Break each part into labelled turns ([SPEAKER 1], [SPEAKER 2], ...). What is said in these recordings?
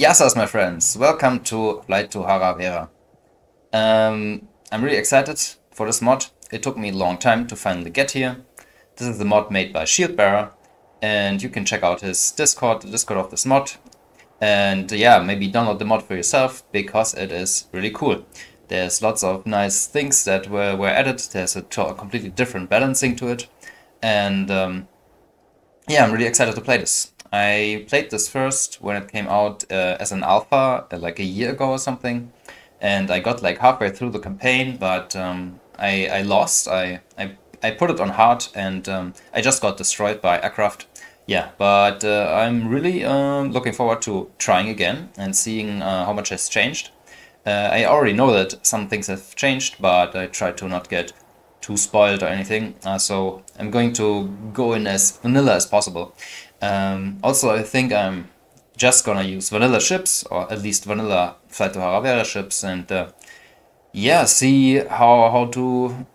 [SPEAKER 1] Yassas, my friends, welcome to Flight to Hara Vera. I'm really excited for this mod. It took me a long time to finally get here. This is the mod made by Shieldbearer, and you can check out his Discord, the Discord of this mod. And yeah, maybe download the mod for yourself, because it is really cool. There's lots of nice things that were added. There's a completely different balancing to it. And yeah, I'm really excited to play this. I played this first when it came out as an alpha like a year ago or something, and I got like halfway through the campaign, but I lost. I put it on hard, and I just got destroyed by aircraft. Yeah, but I'm really looking forward to trying again and seeing how much has changed. I already know that some things have changed, but I try to not get too spoiled or anything, so I'm going to go in as vanilla as possible. Also, I think I'm just gonna use vanilla ships, or at least vanilla Flight to Hara Vera ships, and yeah, see how to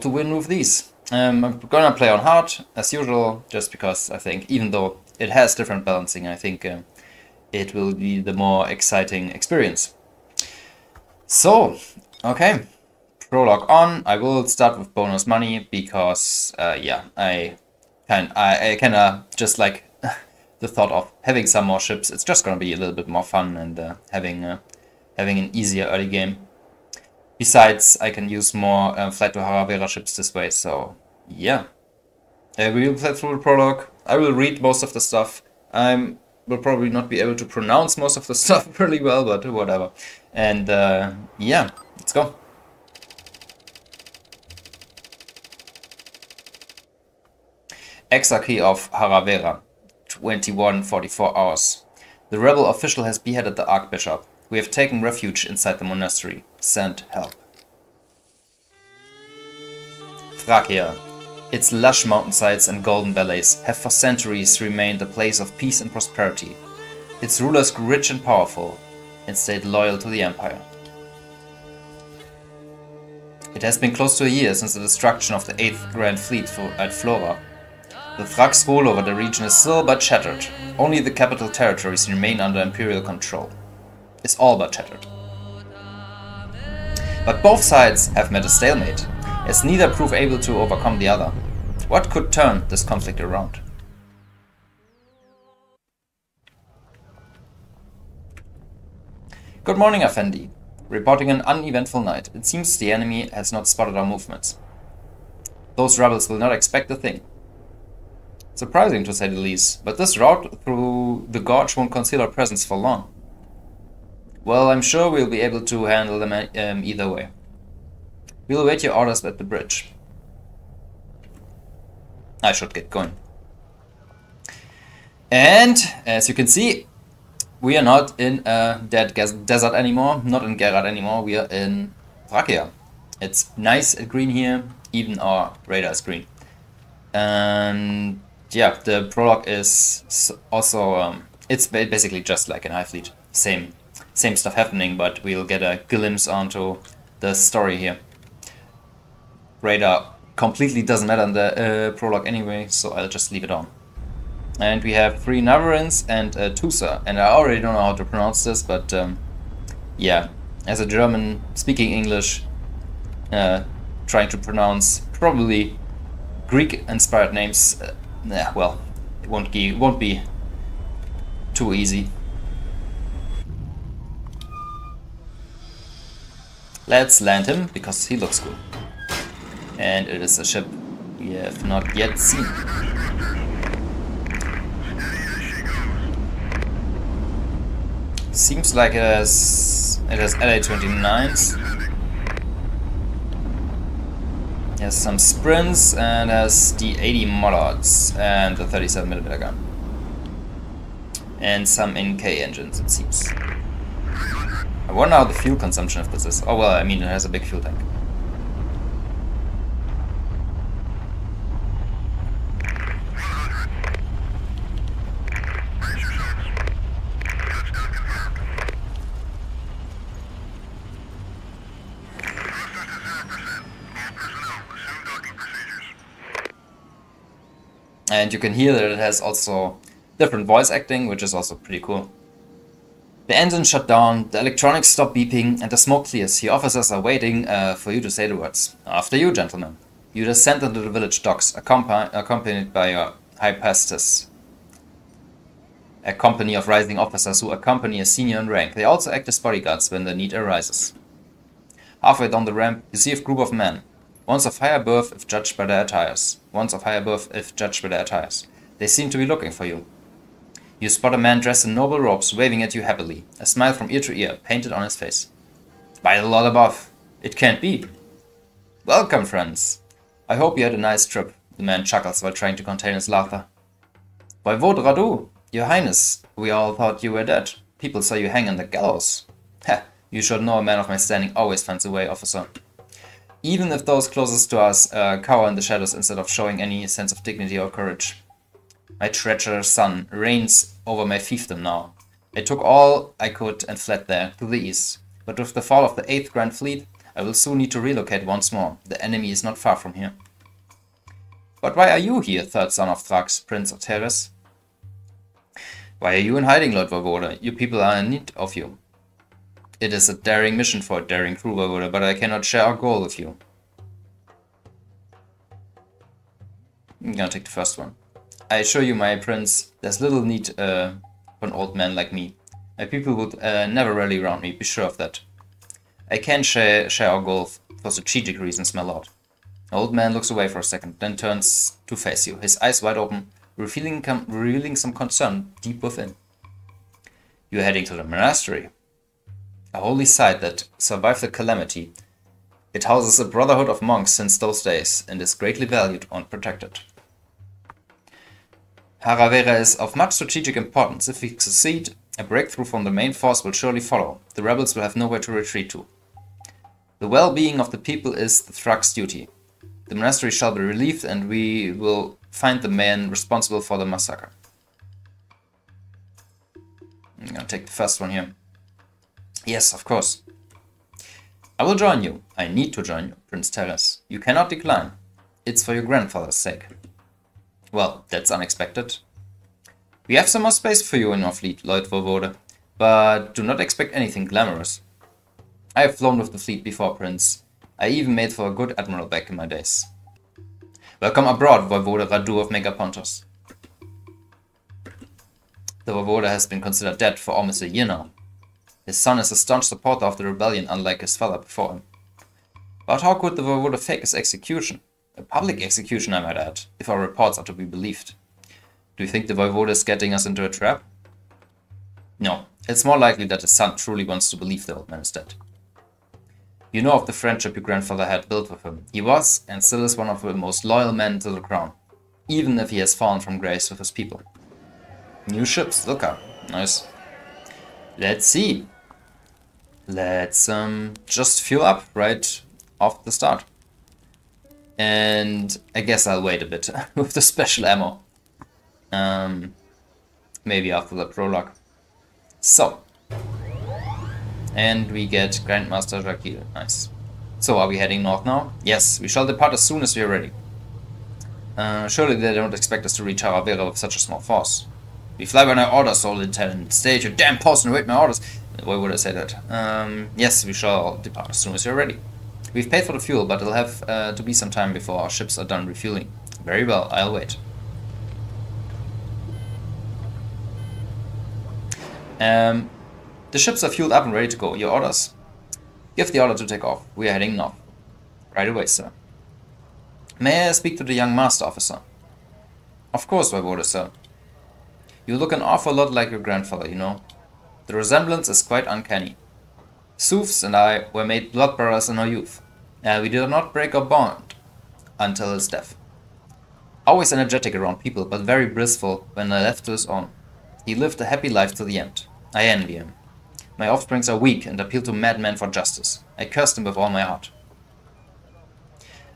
[SPEAKER 1] win with these. I'm gonna play on hard as usual, just because I think even though it has different balancing, I think it will be the more exciting experience. So, okay, prologue on. I will start with bonus money because yeah, I kinda just like the thought of having some more ships. It's just gonna be a little bit more fun, and having an easier early game. Besides, I can use more Flight to Hara Vera ships this way, so yeah. We will play through the prologue. I will read most of the stuff. I will probably not be able to pronounce most of the stuff really well, but whatever. And yeah, let's go. Exarchy of Hara Vera, 21:44 hours. The rebel official has beheaded the Archbishop. We have taken refuge inside the monastery. Send help. Thrakia. Its lush mountainsides and golden valleys have for centuries remained a place of peace and prosperity. Its rulers grew rich and powerful and stayed loyal to the empire. It has been close to a year since the destruction of the 8th Grand Fleet at Flora. The Thrak's rule over the region is still but shattered. Only the capital territories remain under imperial control. It's all but shattered. But both sides have met a stalemate, as neither prove able to overcome the other. What could turn this conflict around? Good morning, Effendi. Reporting an uneventful night. It seems the enemy has not spotted our movements. Those rebels will not expect a thing. Surprising, to say the least, but this route through the gorge won't conceal our presence for long. Well, I'm sure we'll be able to handle them either way. We'll await your orders at the bridge. I should get going. And, as you can see, we are not in a dead desert anymore, not in Gerat anymore, we are in Thrakia. It's nice and green here, even our radar is green. And yeah, the prologue is also, it's basically just like in HighFleet. Same stuff happening, but we'll get a glimpse onto the story here. Radar completely doesn't matter in the prologue anyway, so I'll just leave it on. And we have 3 Navarins and a Tusa, and I already don't know how to pronounce this, but yeah, as a German speaking English, trying to pronounce probably Greek-inspired names, yeah, well, it won't be too easy. Let's land him, because he looks cool. And it is a ship we have not yet seen. Seems like it has LA-29s. It has some sprints and has the 80 Mollards and the 37mm gun. And some NK engines, it seems. I wonder how the fuel consumption of this is. Oh well, I mean, it has a big fuel tank. And you can hear that it has also different voice acting, which is also pretty cool. The engine shut down, the electronics stop beeping, and the smoke clears. Your officers are waiting for you to say the words. After you, gentlemen. You descend into the village docks, accompanied by your high pastis. A company of rising officers who accompany a senior in rank. They also act as bodyguards when the need arises. Halfway down the ramp, you see a group of men. Ones of higher birth if judged by their attires. They seem to be looking for you. You spot a man dressed in noble robes waving at you happily, a smile from ear to ear painted on his face. By the Lord above, it can't be. Welcome, friends. I hope you had a nice trip, the man chuckles while trying to contain his laughter. Voivode Radu, your highness, we all thought you were dead. People saw you hang on the gallows. Ha, you should know a man of my standing always finds a way, officer. Even if those closest to us cower in the shadows instead of showing any sense of dignity or courage. My treacherous son reigns over my fiefdom now. I took all I could and fled there, to the east. But with the fall of the 8th Grand Fleet, I will soon need to relocate once more. The enemy is not far from here. But why are you here, third son of Thrax, Prince of Teres? Why are you in hiding, Lord Voivode? Your people are in need of you. It is a daring mission for a daring crew, Voivode, but I cannot share our goal with you. I'm gonna take the first one. I assure you, my prince, there's little need for an old man like me. My people would never rally around me, be sure of that. I can share our goal for strategic reasons, my lord. The old man looks away for a second, then turns to face you, his eyes wide open, revealing some concern deep within. You are heading to the monastery. A holy site that survived the calamity. It houses a brotherhood of monks since those days, and is greatly valued and protected. Hara Vera is of much strategic importance. If we succeed, a breakthrough from the main force will surely follow. The rebels will have nowhere to retreat to. The well-being of the people is the Thrax duty. The monastery shall be relieved, and we will find the man responsible for the massacre. I'm gonna take the first one here. Yes, of course. I will join you. I need to join you, Prince Teres. You cannot decline. It's for your grandfather's sake. Well, that's unexpected. We have some more space for you in our fleet, Lord Voivode, but do not expect anything glamorous. I have flown with the fleet before, Prince. I even made for a good admiral back in my days. Welcome abroad, Voivode Radu of Megapontos. The Voivode has been considered dead for almost a year now. His son is a staunch supporter of the rebellion, unlike his father before him. But how could the Voivode fake his execution? A public execution, I might add, if our reports are to be believed. Do you think the Voivode is getting us into a trap? No, it's more likely that his son truly wants to believe the old man is dead. You know of the friendship your grandfather had built with him. He was, and still is, one of the most loyal men to the crown, even if he has fallen from grace with his people. New ships, look up. Nice. Let's see. Let's just fuel up right off the start. And I guess I'll wait a bit with the special ammo. Maybe after the prologue. So. And we get Grandmaster Thrakia. Nice. So are we heading north now? Yes, we shall depart as soon as we are ready. Surely they don't expect us to reach Hara Vera with such a small force. We fly by my orders, old lieutenant. Stay at your damn post and wait my orders. Why would I say that? Yes, we shall depart as soon as we are ready. We've paid for the fuel, but it'll have to be some time before our ships are done refueling. Very well, I'll wait. The ships are fueled up and ready to go. Your orders? Give the order to take off. We are heading north. Right away, sir. May I speak to the young master officer? Of course, Voivode, sir. You look an awful lot like your grandfather, you know. The resemblance is quite uncanny. Sooths and I were made blood brothers in our youth. We did not break our bond until his death. Always energetic around people, but very blissful when left to his own. He lived a happy life to the end. I envy him. My offsprings are weak and appeal to madmen for justice. I cursed him with all my heart.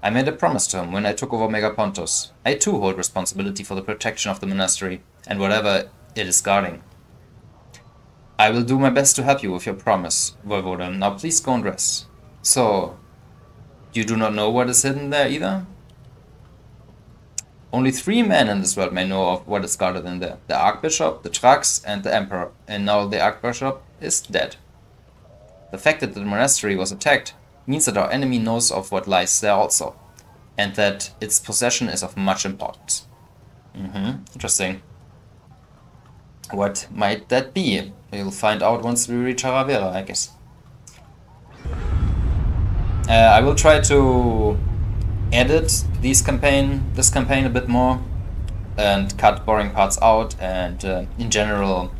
[SPEAKER 1] I made a promise to him when I took over Megapontos. I too hold responsibility for the protection of the monastery and whatever it is guarding. I will do my best to help you with your promise, Voivode. Now please go and rest. So, you do not know what is hidden there either? Only 3 men in this world may know of what is guarded in there. The Archbishop, the Thrax, and the Emperor. And now the Archbishop is dead. The fact that the monastery was attacked means that our enemy knows of what lies there also, and that its possession is of much importance. Interesting. What might that be? We'll find out once we reach Hara Vera, I guess. I will try to edit this campaign a bit more and cut boring parts out, and in general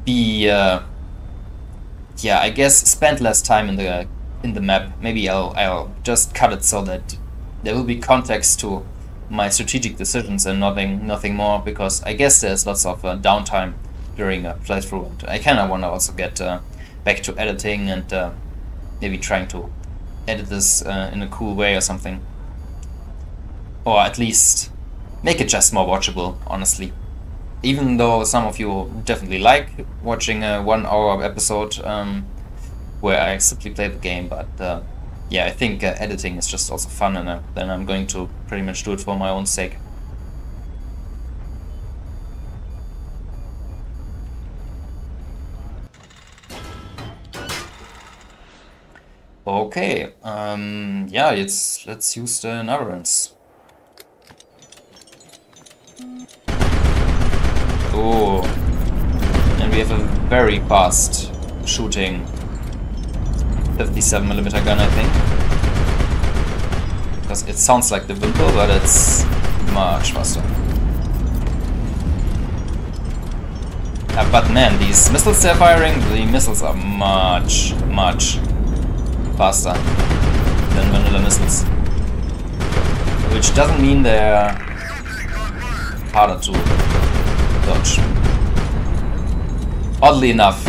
[SPEAKER 1] be yeah, I guess spend less time in the map. Maybe I'll just cut it so that there will be context to my strategic decisions and nothing more, because I guess there's lots of downtime during a playthrough, and I kinda wanna also get back to editing and maybe trying to edit this in a cool way or something, or at least make it just more watchable, honestly. Even though some of you definitely like watching a 1 hour episode where I simply play the game, but yeah, I think editing is just also fun, and then I'm going to pretty much do it for my own sake. Okay, yeah, let's use the Navarans. Oh, and we have a very fast shooting 57mm gun, I think. Because it sounds like the Wimple, but it's much faster. But man, these missiles they're firing, the missiles are much faster than vanilla missiles. Which doesn't mean they're harder to dodge. Oddly enough,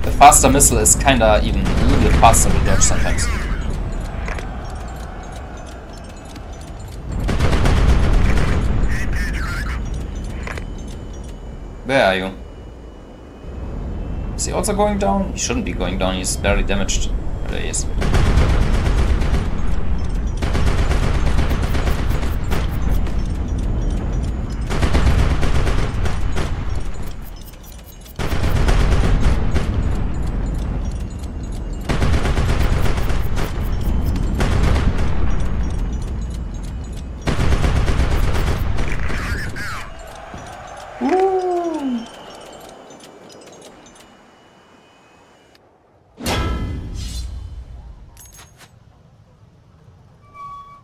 [SPEAKER 1] the faster missile is kinda even a little bit faster to dodge sometimes. Where are you? Is he also going down? He shouldn't be going down, he's barely damaged. There he is.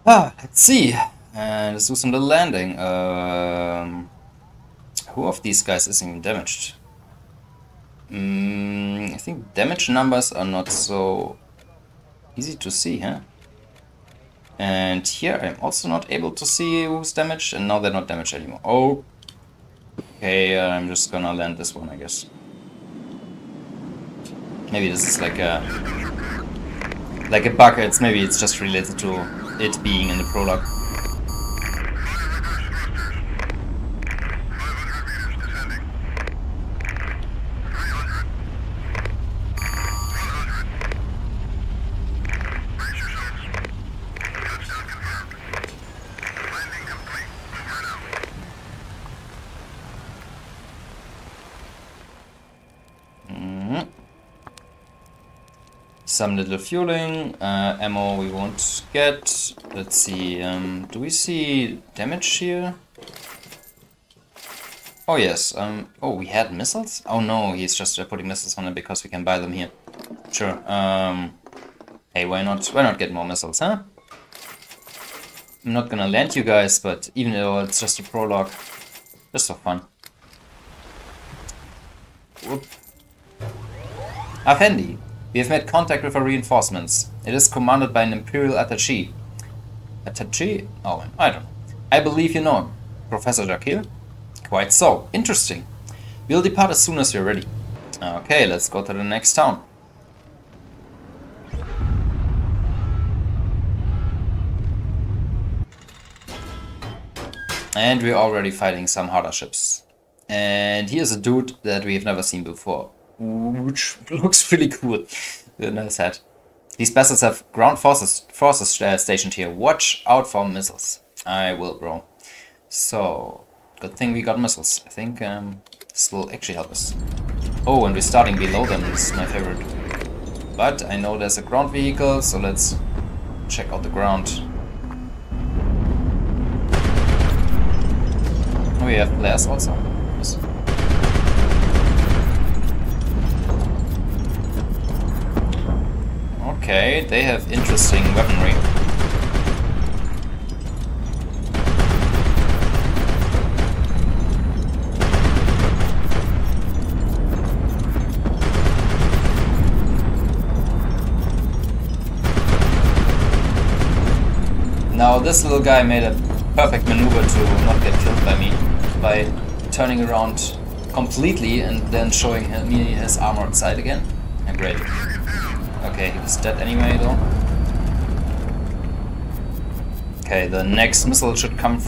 [SPEAKER 1] Let's see. Let's do some little landing. Who of these guys is even damaged? I think damage numbers are not so easy to see, huh? And here I'm also not able to see who's damaged, and now they're not damaged anymore. Oh, okay, I'm just gonna land this one, I guess. Maybe this is like a bug. Maybe it's just related to it being in the prologue. Some little fueling, ammo we won't get. Let's see, do we see damage here? Oh yes, oh, we had missiles? Oh no, he's just putting missiles on it because we can buy them here. Sure, hey, why not get more missiles, huh? I'm not gonna land you guys, but even though it's just a prologue, just for fun. Whoop. Afendi. We have made contact with our reinforcements. It is commanded by an Imperial attaché. Attaché? Oh, I don't know. I believe you know him. Professor Jakil? Quite so. Interesting. We'll depart as soon as you're ready. Okay, let's go to the next town. And we're already fighting some harder ships. And here's a dude that we've never seen before, which looks really cool. Nice hat. These bastards have ground forces stationed here. Watch out for missiles. I will, bro. So, good thing we got missiles. I think This will actually help us. Oh, and we're starting below them. This is my favorite. But I know there's a ground vehicle, so let's check out the ground. Oh, we have flares also. Yes. Okay, they have interesting weaponry. Now this little guy made a perfect maneuver to not get killed by me by turning around completely and then showing me his armored side again. And great. Okay, he was dead anyway though. Okay, the next missile should come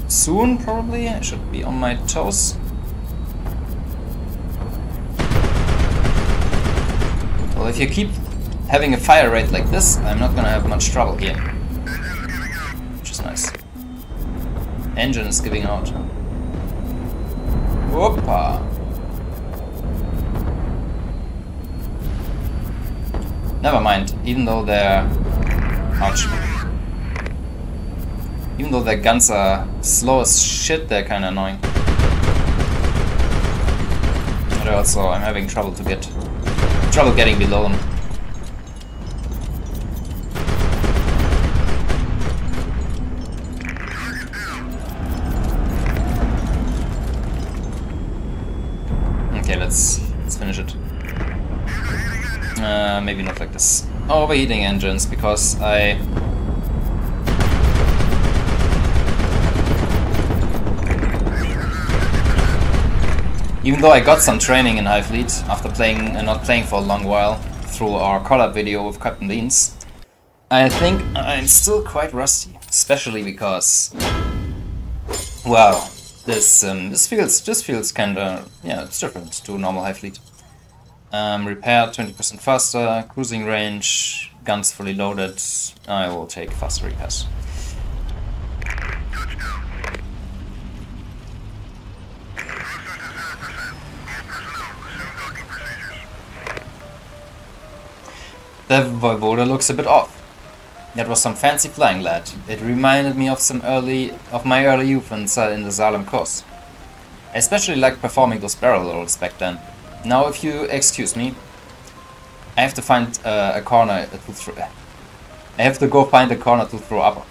[SPEAKER 1] soon probably. I should be on my toes. Well, if you keep having a fire rate like this, I'm not gonna have much trouble here. Which is nice. Engine is giving out. Whoopa! Never mind, even though their... Ouch. Even though their guns are slow as shit, they're kinda annoying. But also, I'm having trouble getting below them. Okay, let's finish it. Maybe not like this. Overheating engines, because even though I got some training in HighFleet after playing and not playing for a long while through our collab video with Captain Beans, I think I'm still quite rusty, especially because, well, this feels kinda, yeah, it's different to normal HighFleet. Repair 20% faster, cruising range, guns fully loaded. I will take faster repairs. The Voivode looks a bit off. That was some fancy flying, lad. It reminded me of my early youth in the Salem course. I especially liked performing those barrel rolls back then. Now, if you excuse me, I have to find a corner to throw. I have to go find a corner to throw up.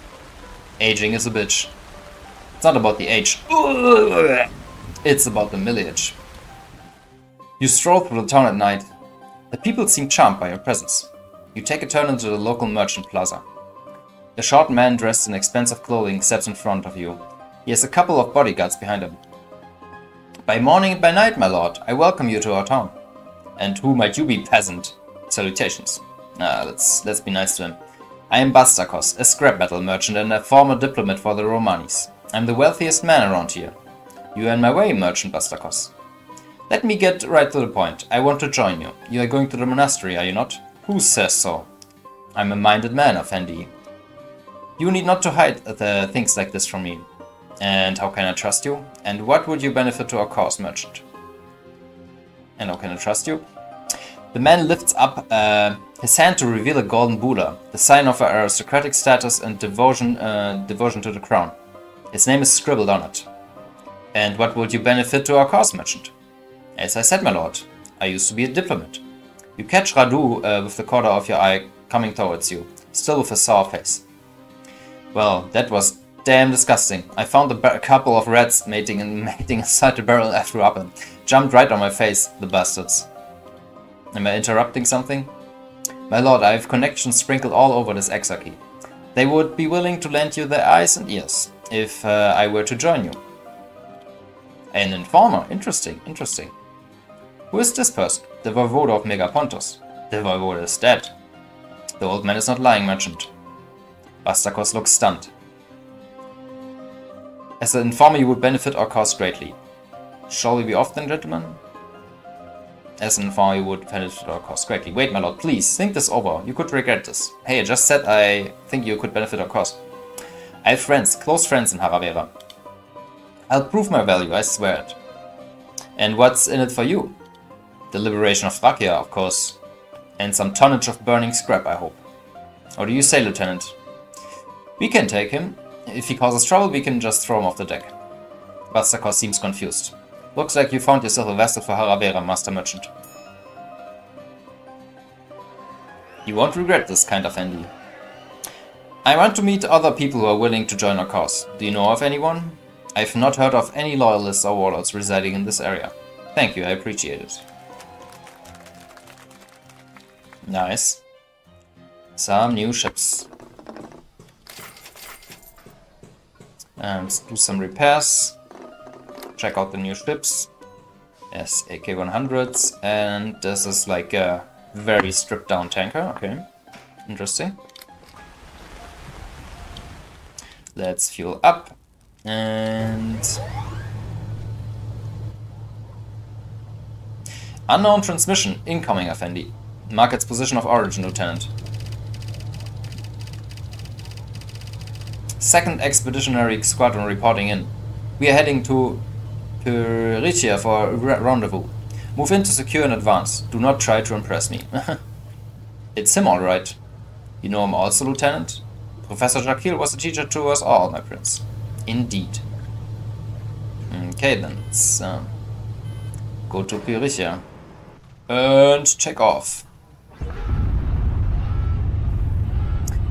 [SPEAKER 1] Aging is a bitch. It's not about the age. It's about the millage. You stroll through the town at night. The people seem charmed by your presence. You take a turn into the local merchant plaza. A short man dressed in expensive clothing steps in front of you. He has a couple of bodyguards behind him. By morning and by night, my lord, I welcome you to our town. And who might you be, peasant? Salutations. Let's be nice to him. I am Bastakos, a scrap metal merchant and a former diplomat for the Romanis. I'm the wealthiest man around here. You are in my way, merchant Bastakos. Let me get right to the point. I want to join you. You are going to the monastery, are you not? Who says so? I'm a minded man, Effendi. You need not to hide things like this from me. And how can I trust you? And what would you benefit to our cause, merchant? And how can I trust you? The man lifts up his hand to reveal a golden Buddha, the sign of our aristocratic status and devotion to the crown. His name is scribbled on it. And what would you benefit to our cause, merchant? As I said, my lord, I used to be a diplomat. You catch Radu with the corner of your eye coming towards you, still with a sour face. Well, that was damn disgusting. I found a couple of rats mating inside the barrel I threw up and jumped right on my face, the bastards. Am I interrupting something? My lord, I have connections sprinkled all over this exarchy. They would be willing to lend you their eyes and ears, if I were to join you. An informer? Interesting, interesting. Who is this person? The Voivode of Megapontos. The Voivode is dead. The old man is not lying, merchant. Bastakos looks stunned. As an informer, you would benefit our cause greatly. Shall we be off then, gentlemen? As an informer, you would benefit our cause greatly. Wait, my lord, please, think this over. You could regret this. Hey, I just said I think you could benefit our cause. I have friends, close friends in Hara Vera. I'll prove my value, I swear it. And what's in it for you? The liberation of Thrakia, of course. And some tonnage of burning scrap, I hope. What do you say, Lieutenant? We can take him. If he causes trouble, we can just throw him off the deck. Bastakos seems confused. Looks like you found yourself a vessel for Hara Vera, Master Merchant. You won't regret this, kind of Andy. I want to meet other people who are willing to join our cause. Do you know of anyone? I've not heard of any loyalists or warlords residing in this area. Thank you, I appreciate it. Nice. Some new ships. Let's do some repairs. Check out the new ships. Yes, AK-100s. And this is like a very stripped down tanker. Okay, interesting. Let's fuel up. And... unknown transmission incoming, Effendi. Mark its position of origin, Lieutenant. Second Expeditionary Squadron reporting in. We are heading to Pyrrichia for a rendezvous. Move in to secure in advance. Do not try to impress me. It's him, alright. You know him also, Lieutenant? Professor Jakil was a teacher to us all, my prince. Indeed. Okay, then. Let's go to Pyrrichia. And check off.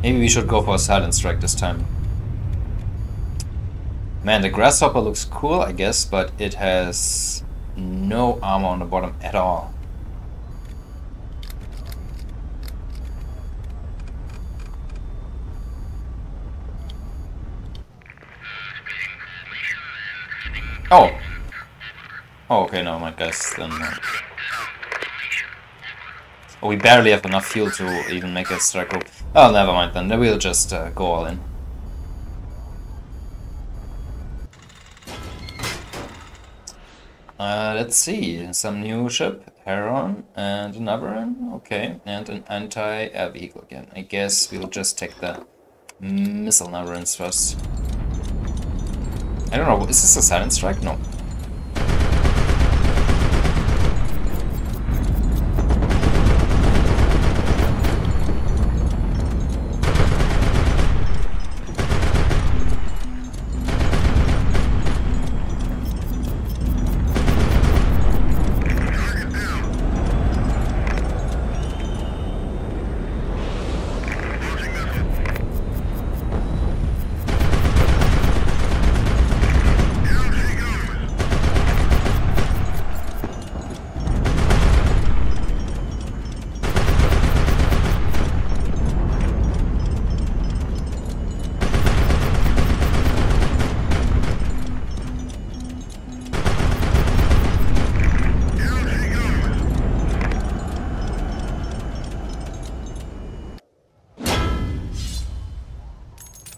[SPEAKER 1] Maybe we should go for a silent strike this time. Man, the grasshopper looks cool, I guess, but it has no armor on the bottom at all. Oh! Oh, okay, no, my guess then. Oh, we barely have enough fuel to even make a strike group. Oh, never mind then. We'll just go all in. Let's see. Some new ship. Heron and another one. Okay. And an anti-air vehicle again. I guess we'll just take the missile Navarans first. I don't know. Is this a silent strike? No.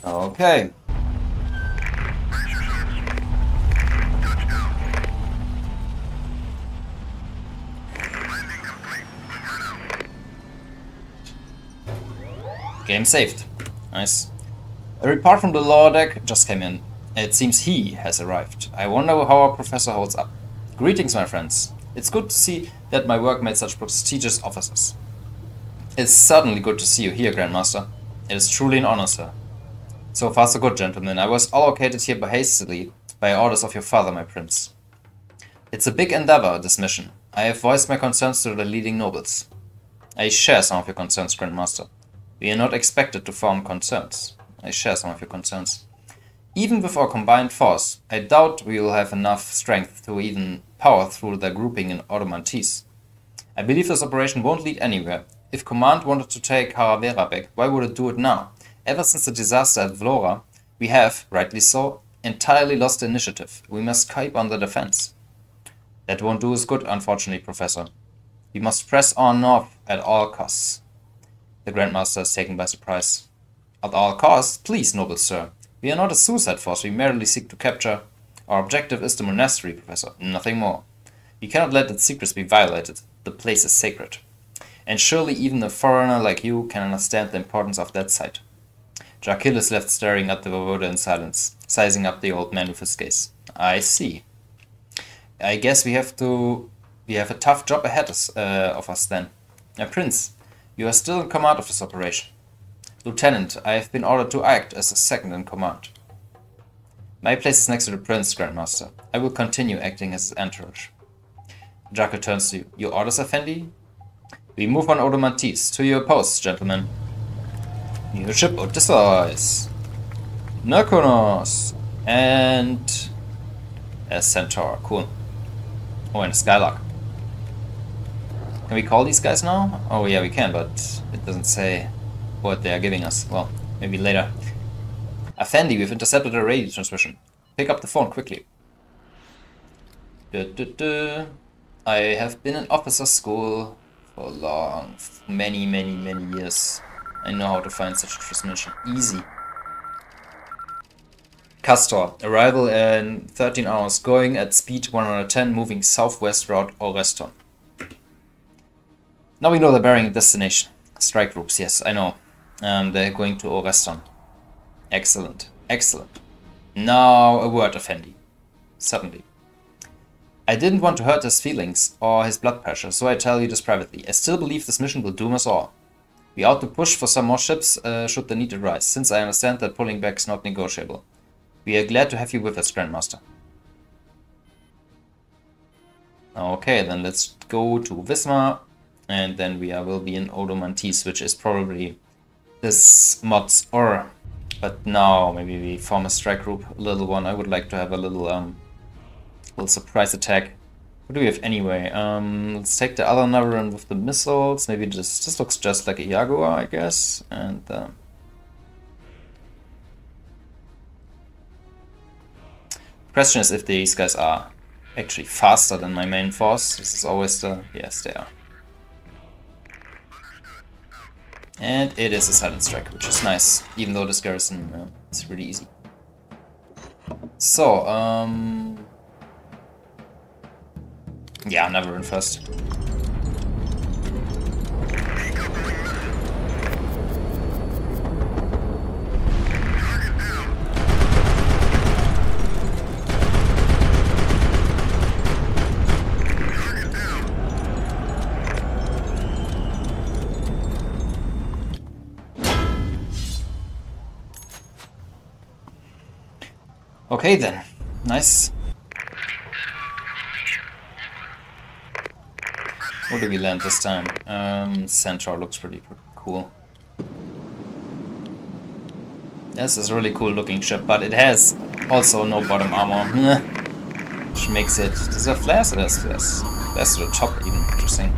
[SPEAKER 1] Okay. Game saved. Nice. A report from the lower deck just came in. It seems he has arrived. I wonder how our professor holds up. Greetings, my friends. It's good to see that my work made such prestigious officers. It's certainly good to see you here, Grandmaster. It is truly an honor, sir. So far so good, gentlemen. I was allocated here hastily by orders of your father, my prince. It's a big endeavor, this mission. I have voiced my concerns to the leading nobles. I share some of your concerns, Grandmaster. We are not expected to form concerns. I share some of your concerns. Even with our combined force, I doubt we will have enough strength to even power through the grouping in Odomantice. I believe this operation won't lead anywhere. If Command wanted to take Hara Vera back, why would it do it now? Ever since the disaster at Vlora, we have, rightly so, entirely lost the initiative. We must keep on the defense. That won't do us good, unfortunately, Professor. We must press on north at all costs. The Grandmaster is taken by surprise. At all costs? Please, noble sir. We are not a suicide force, we merely seek to capture. Our objective is the monastery, Professor, nothing more. We cannot let its secrets be violated. The place is sacred. And surely even a foreigner like you can understand the importance of that site. Jakil is left staring at the voivoda in silence, sizing up the old man with his gaze. I see. I guess we have a tough job ahead of us then. Prince, you are still in command of this operation. Lieutenant, I have been ordered to act as a second in command. My place is next to the Prince, Grandmaster. I will continue acting as his entourage. Jackal turns to you. Your orders, Effendi? We move on Odomantice. To your posts, gentlemen. New ship Odysseus. Nerkonos. And a Centaur. Cool. Oh, and a Skylark. Can we call these guys now? Oh yeah, we can, but it doesn't say what they are giving us. Well, maybe later. Effendi, we've intercepted a radio transmission. Pick up the phone quickly. I have been in officer school for many years. I know how to find such a transmission. Easy. Castor, arrival in 13 hours, going at speed 110, moving southwest route Oreston. Now we know the bearing and destination. Strike groups, yes, I know. They're going to Oreston. Excellent, excellent. Now a word, Effendi. Suddenly. I didn't want to hurt his feelings or his blood pressure, so I tell you this privately. I still believe this mission will doom us all. We ought to push for some more ships should the need arise, since I understand that pulling back is not negotiable. We are glad to have you with us, Grandmaster. Okay, then let's go to Visna, and then we will be in Odomantice, which is probably this mod's aura. But now maybe we form a strike group, a little one. I would like to have a little surprise attack. What do we have anyway? Let's take the other Navarran with the missiles. Maybe this looks just like a Jaguar, I guess. And question is if these guys are actually faster than my main force. This is always the... yes, they are. And it is a silent strike, which is nice, even though this garrison is really easy. So, yeah, Navarran first. Okay then, nice. Where do we land this time? Centaur looks pretty cool. This is a really cool looking ship, but it has also no bottom armor. Which makes it... does it have flares? It has flares. Flares to the top even, interesting.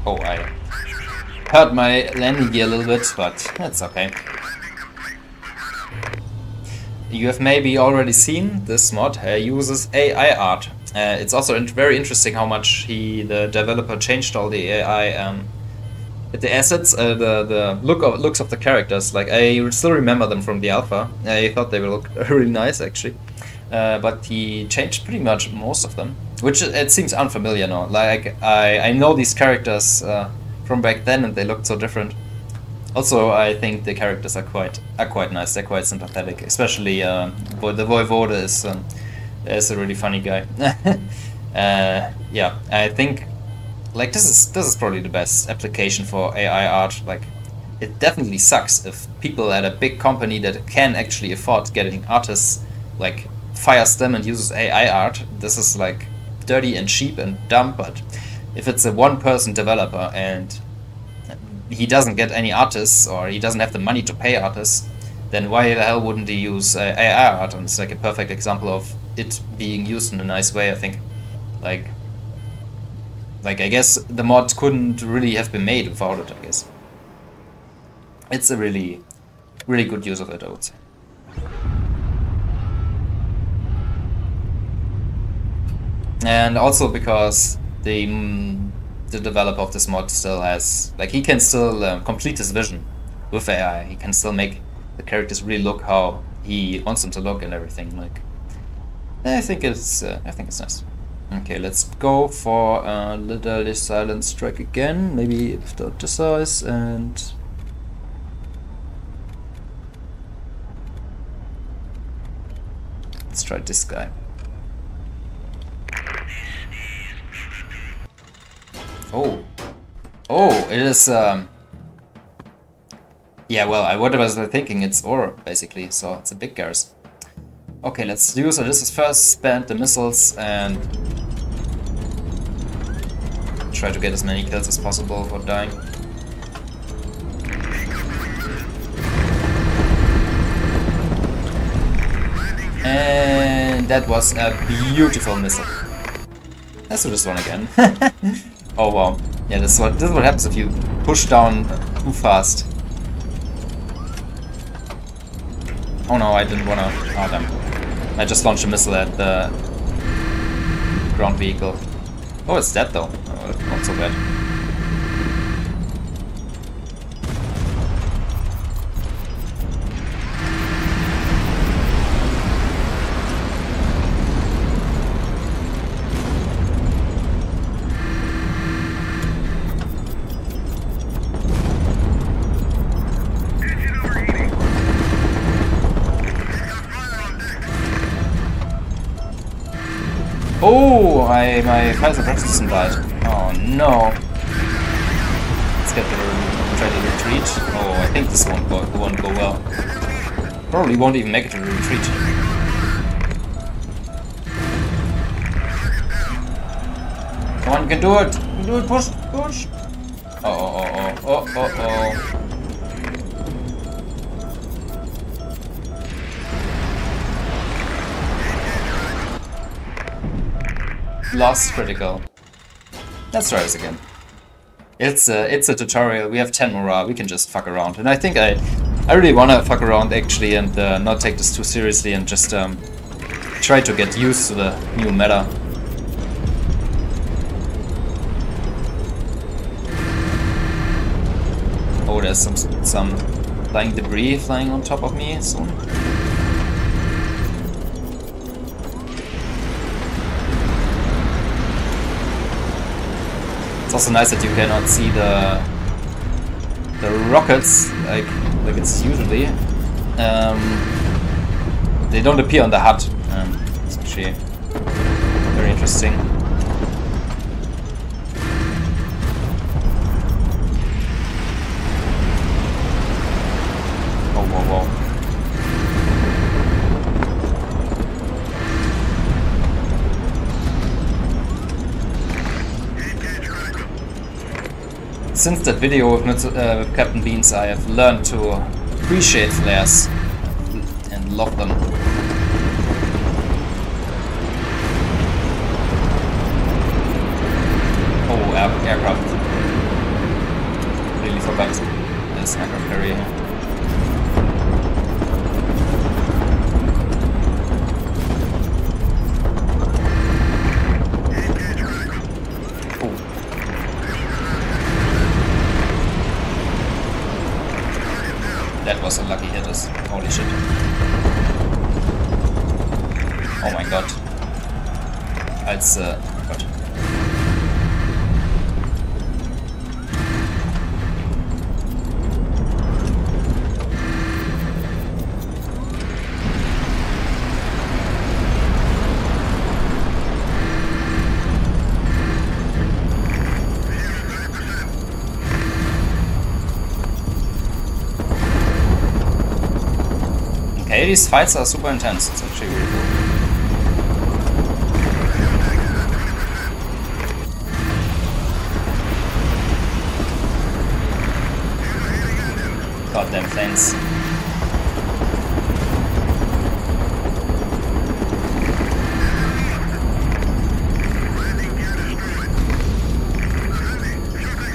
[SPEAKER 1] Oh, I hurt my landing gear a little bit, but that's okay. You have maybe already seen this mod uses AI art. It's also very interesting how much the developer changed all the AI, the assets, the looks of the characters. Like I still remember them from the alpha. I thought they would look really nice actually, but he changed pretty much most of them. Which it seems unfamiliar now. Like I know these characters from back then, and they looked so different. Also, I think the characters are quite nice. They're quite sympathetic, especially the Voivode is a really funny guy. Yeah, I think like this is probably the best application for AI art. Like it definitely sucks if people at a big company that can actually afford getting artists like fires them and uses AI art. This is like dirty and cheap and dumb, but if it's a one-person developer and he doesn't get any artists or he doesn't have the money to pay artists, then why the hell wouldn't he use AI art? And it's like a perfect example of it being used in a nice way, I think. Like I guess the mod couldn't really have been made without it, I guess. It's a really good use of it, I would say. And also because the developer of this mod still has, like, he can still complete his vision with AI. He can still make the characters really look how he wants them to look and everything. Like, I think it's nice. Okay, let's go for a little silent strike again. Maybe without the size and... let's try this guy. Oh. Oh, it is... yeah, well, what was I thinking? It's ore, basically, so it's a big garrison. Okay, let's use Odysseus first, spend the missiles, and try to get as many kills as possible without dying. And that was a beautiful missile. Let's do this one again. Oh wow. Yeah, this is what happens if you push down too fast. Oh no, I didn't wanna... oh damn. I just launched a missile at the ground vehicle. Oh, it's dead though. Oh, not so bad. Oh, my fire suppressor died. Oh no. Let's get try to retreat. Oh, I think this won't go well. Probably won't even make it to the retreat. Come on, you can do it. You can do it. Push, push. Oh. Lost critical. Let's try this again. It's a tutorial. We have 10 morale. We can just fuck around. And I think I really wanna fuck around actually and not take this too seriously and just try to get used to the new meta. Oh, there's some flying debris flying on top of me soon. It's also nice that you cannot see the rockets like it's usually. They don't appear on the HUD. It's actually very interesting. Oh, whoa. Since that video with Captain Beans, I have learned to appreciate flares and love them. Oh, aircraft. Really forgot there's an aircraft carrier here. That was a lucky hit, holy shit. Oh my god. Als, Gott. Okay, these fights are super intense. It's actually really cool. Goddamn planes.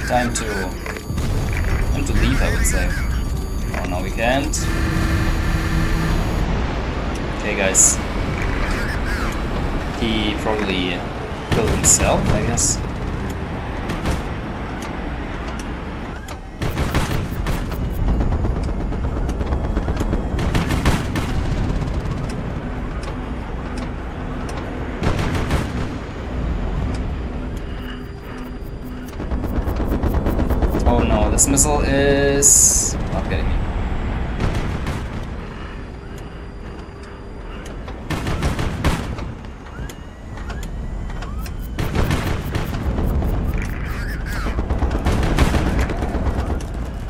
[SPEAKER 1] Time to leave, I would say. Oh no, we can't. Okay guys, he probably killed himself, I guess. This missile is not getting me.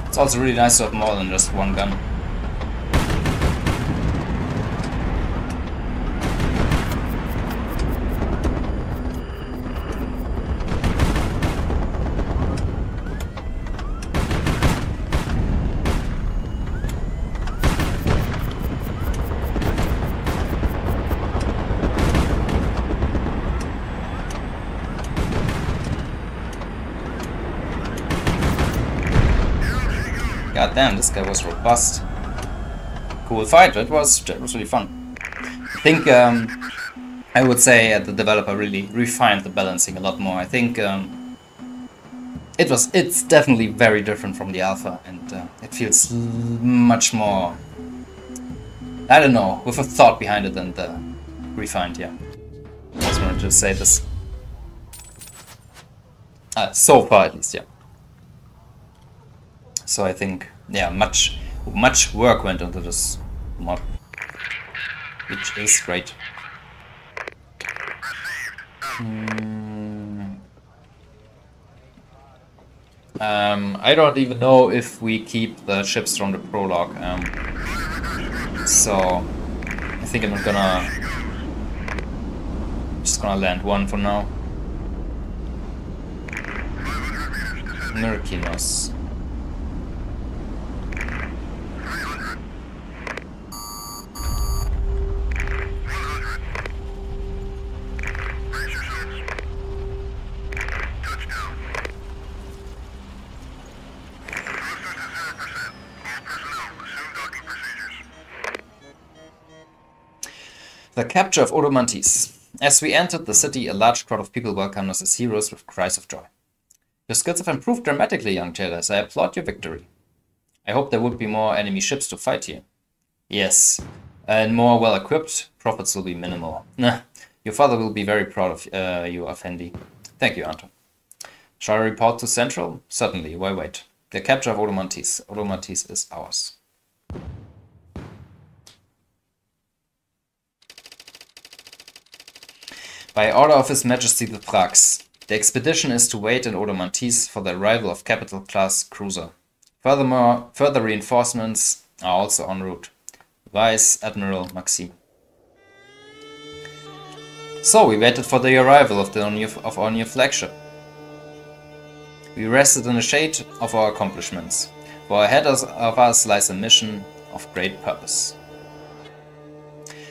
[SPEAKER 1] It's also really nice to have more than just one gun. God damn, this guy was robust. Cool fight, that was really fun. I think I would say the developer really refined the balancing a lot more. I think it's definitely very different from the alpha, and it feels much more, I don't know, with a thought behind it and refined, yeah. I just wanted to say this. So far at least, yeah. So I think, yeah, much work went into this mod, which is great. I don't even know if we keep the ships from the prologue, so I think I'm just gonna land one for now. Myrkinos. The capture of Odomantice. As we entered the city, a large crowd of people welcomed us as heroes with cries of joy. Your skills have improved dramatically, young jailers. I applaud your victory. I hope there would be more enemy ships to fight here. Yes, and more well-equipped. Profits will be minimal. Your father will be very proud of you, Effendi. Thank you, Anton. Shall I report to Central? Certainly, why wait? The capture of Odomantice. Odomantice is ours. By order of His Majesty the Thrax, the expedition is to wait in Odomantice for the arrival of capital-class cruiser. Furthermore, further reinforcements are also en route. Vice Admiral Maxime. So, we waited for the arrival of our new flagship. We rested in the shade of our accomplishments, for ahead of us lies a mission of great purpose.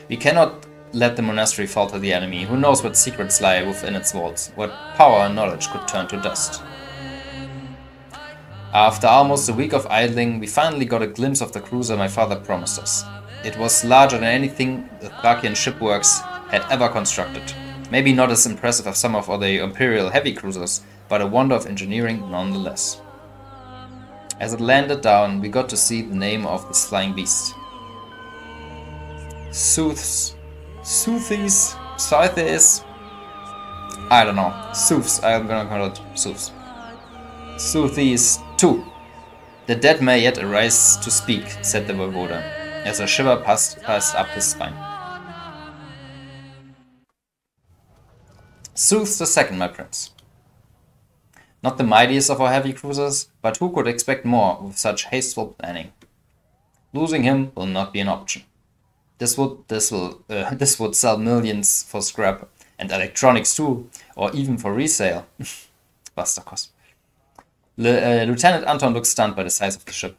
[SPEAKER 1] We cannot let the monastery fall to the enemy. Who knows what secrets lie within its walls, what power and knowledge could turn to dust. After almost a week of idling, we finally got a glimpse of the cruiser my father promised us. It was larger than anything the Thrakian shipworks had ever constructed. Maybe not as impressive as some of the Imperial heavy cruisers, but a wonder of engineering nonetheless. As it landed down, we got to see the name of this flying beast. Soothies? I don't know. Sooths, I'm gonna call it Sooths. Soothies 2. The dead may yet arise to speak, said the voivoda, as a shiver passed up his spine. Sooths II, my prince. Not the mightiest of our heavy cruisers, but who could expect more with such hasteful planning? Losing him will not be an option. This would sell millions for scrap, and electronics too, or even for resale. Buster cost. Lieutenant Anton looks stunned by the size of the ship.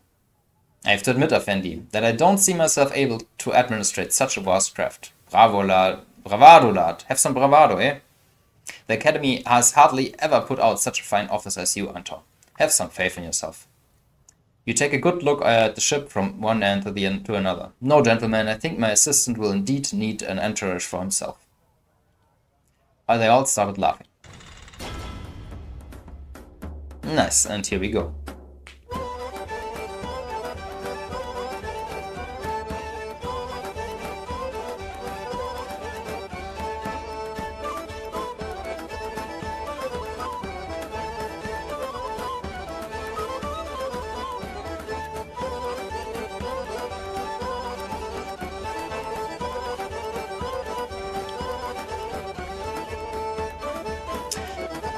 [SPEAKER 1] I have to admit, Effendi, that I don't see myself able to administrate such a vast craft. Bravo, lad. Bravado, lad. Have some bravado, eh? The Academy has hardly ever put out such a fine officer as you, Anton. Have some faith in yourself. You take a good look at the ship from one end to another. No, gentlemen, I think my assistant will indeed need an entourage for himself. They all started laughing. Nice, and here we go.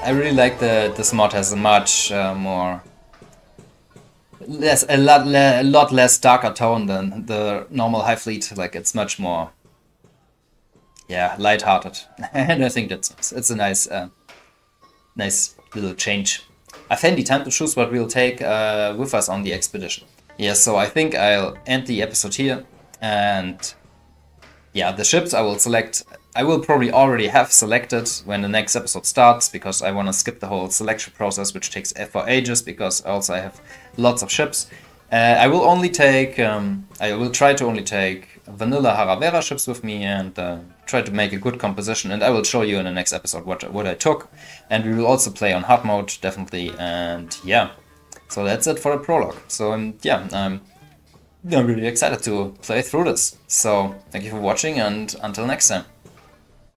[SPEAKER 1] I really like this mod has a much more... a lot less darker tone than the normal HighFleet. Like, it's much more, yeah, lighthearted, and I think it's a nice, nice little change. I've handy time to choose what we'll take with us on the expedition. Yeah, so I think I'll end the episode here, and yeah, the ships I will select. I will probably already have selected when the next episode starts, because I want to skip the whole selection process, which takes for ages, because also I have lots of ships. I will only take, I will try to only take vanilla Hara Vera ships with me, and try to make a good composition, and I will show you in the next episode what I took. And we will also play on hard mode, definitely, and yeah. So that's it for the prologue. So yeah, I'm really excited to play through this. So thank you for watching, and until next time.